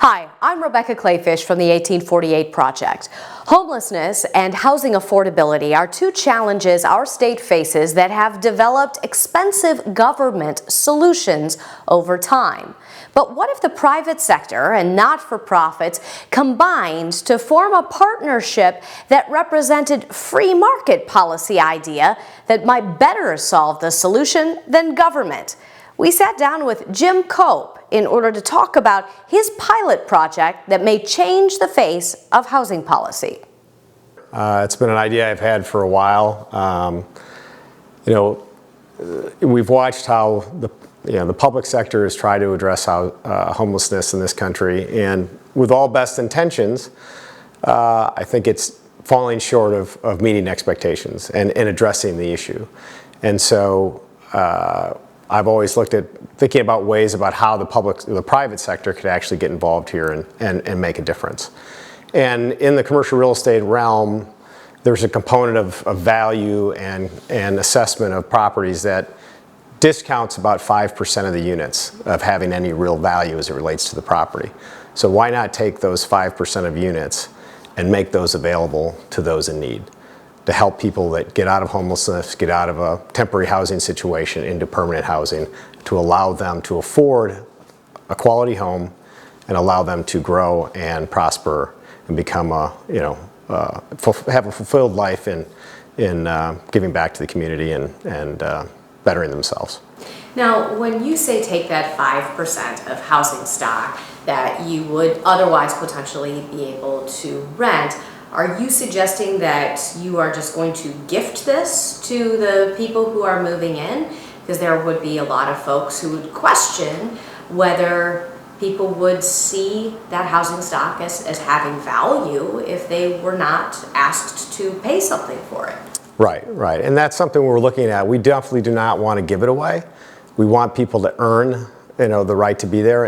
Hi, I'm Rebecca Clayfish from the 1848 Project. Homelessness and housing affordability are two challenges our state faces that have developed expensive government solutions over time. But what if the private sector and not-for-profits combined to form a partnership that represented free market policy idea that might better solve the solution than government? We sat down with Jim Cope in order to talk about his pilot project that may change the face of housing policy. It's been an idea I've had for a while. We've watched how the public sector has tried to address homelessness in this country, and with all best intentions, I think it's falling short of meeting expectations and addressing the issue. And so I've always looked at thinking about ways about how the private sector could actually get involved here and make a difference. And in the commercial real estate realm, there's a component of value and assessment of properties that discounts about 5% of the units of having any real value as it relates to the property. So why not take those 5% of units and make those available to those in need, to help people that get out of homelessness, get out of a temporary housing situation into permanent housing, to allow them to afford a quality home and allow them to grow and prosper and become have a fulfilled life in giving back to the community and bettering themselves. Now, when you say take that 5% of housing stock that you would otherwise potentially be able to rent, are you suggesting that you are just going to gift this to the people who are moving in? Because there would be a lot of folks who would question whether people would see that housing stock as having value if they were not asked to pay something for it. Right. And that's something we're looking at. We definitely do not want to give it away. We want people to earn, the right to be there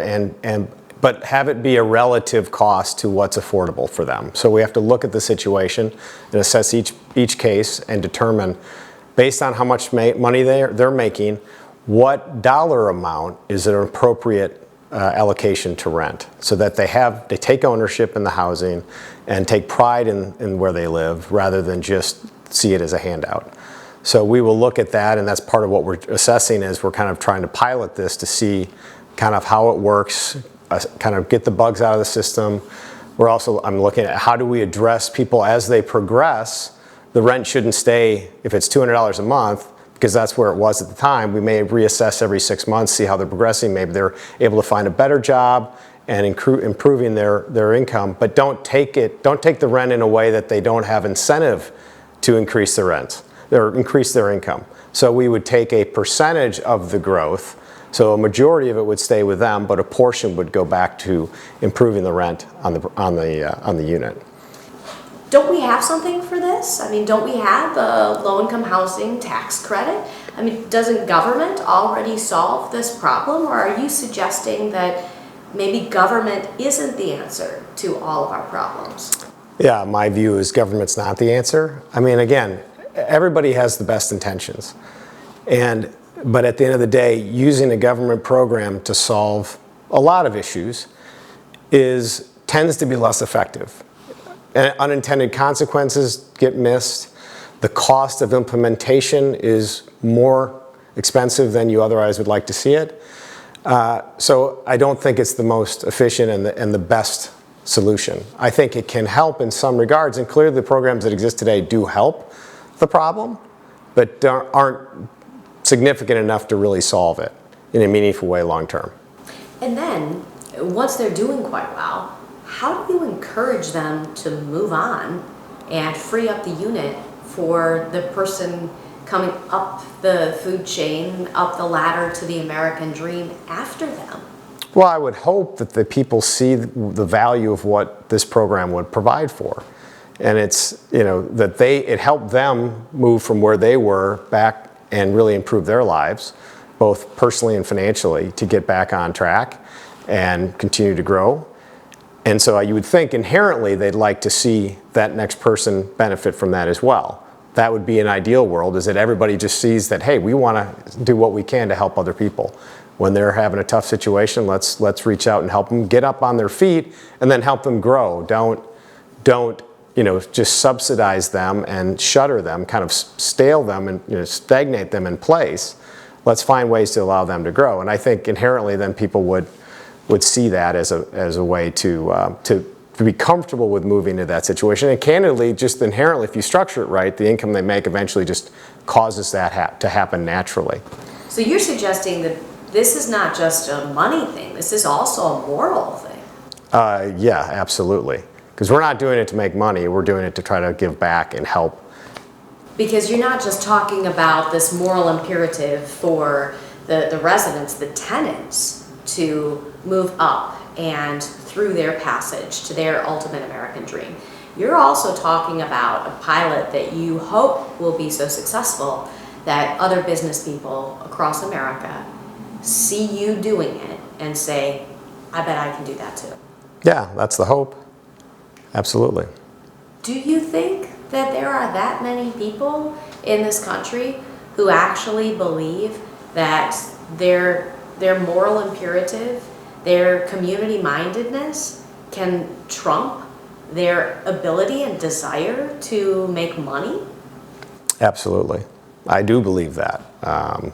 but have it be a relative cost to what's affordable for them. So we have to look at the situation and assess each case and determine, based on how much money they're making, what dollar amount is an appropriate allocation to rent, so that they take ownership in the housing and take pride in where they live rather than just see it as a handout. So we will look at that, and that's part of what we're assessing as we're kind of trying to pilot this to see kind of how it works, kind of get the bugs out of the system. I'm looking at how do we address people as they progress. The rent shouldn't stay, if it's $200 a month, because that's where it was at the time. We may reassess every 6 months, see how they're progressing. Maybe they're able to find a better job and improving their income, but don't take the rent in a way that they don't have incentive to increase their rent or increase their income. So we would take a percentage of the growth. So a majority of it would stay with them, but a portion would go back to improving the rent on the unit. Don't we have something for this? I mean, don't we have a low-income housing tax credit? I mean, doesn't government already solve this problem, or are you suggesting that maybe government isn't the answer to all of our problems? Yeah, my view is government's not the answer. I mean, again, everybody has the best intentions. But at the end of the day, using a government program to solve a lot of issues tends to be less effective. And unintended consequences get missed. The cost of implementation is more expensive than you otherwise would like to see it. So I don't think it's the most efficient and the best solution. I think it can help in some regards, and clearly the programs that exist today do help the problem, but aren't significant enough to really solve it in a meaningful way long term. And then, once they're doing quite well, how do you encourage them to move on and free up the unit for the person coming up the food chain, up the ladder to the American dream after them? Well, I would hope that the people see the value of what this program would provide for. And it helped them move from where they were back and really improve their lives, both personally and financially, to get back on track and continue to grow. And so you would think inherently they'd like to see that next person benefit from that as well. That would be an ideal world, is that everybody just sees that, hey, we want to do what we can to help other people. when they're having a tough situation, let's reach out and help them get up on their feet, and then help them grow. Don't just subsidize them and shutter them, kind of stale them and stagnate them in place. Let's find ways to allow them to grow. And I think inherently then people would see that as a way to be comfortable with moving to that situation. And candidly, just inherently, if you structure it right, the income they make eventually just causes that to happen naturally. So you're suggesting that this is not just a money thing, this is also a moral thing. Yeah, absolutely. Because we're not doing it to make money, we're doing it to try to give back and help. Because you're not just talking about this moral imperative for the residents, the tenants, to move up and through their passage to their ultimate American dream. You're also talking about a pilot that you hope will be so successful that other business people across America see you doing it and say, I bet I can do that too. Yeah, that's the hope. Absolutely. Do you think that there are that many people in this country who actually believe that their moral imperative, their community mindedness can trump their ability and desire to make money? Absolutely. I do believe that. I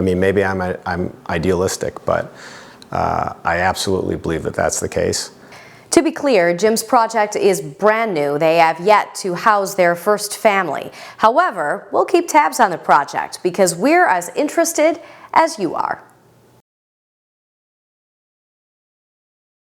mean, maybe I'm idealistic, but I absolutely believe that that's the case. To be clear, Jim's project is brand new. They have yet to house their first family. However, we'll keep tabs on the project because we're as interested as you are.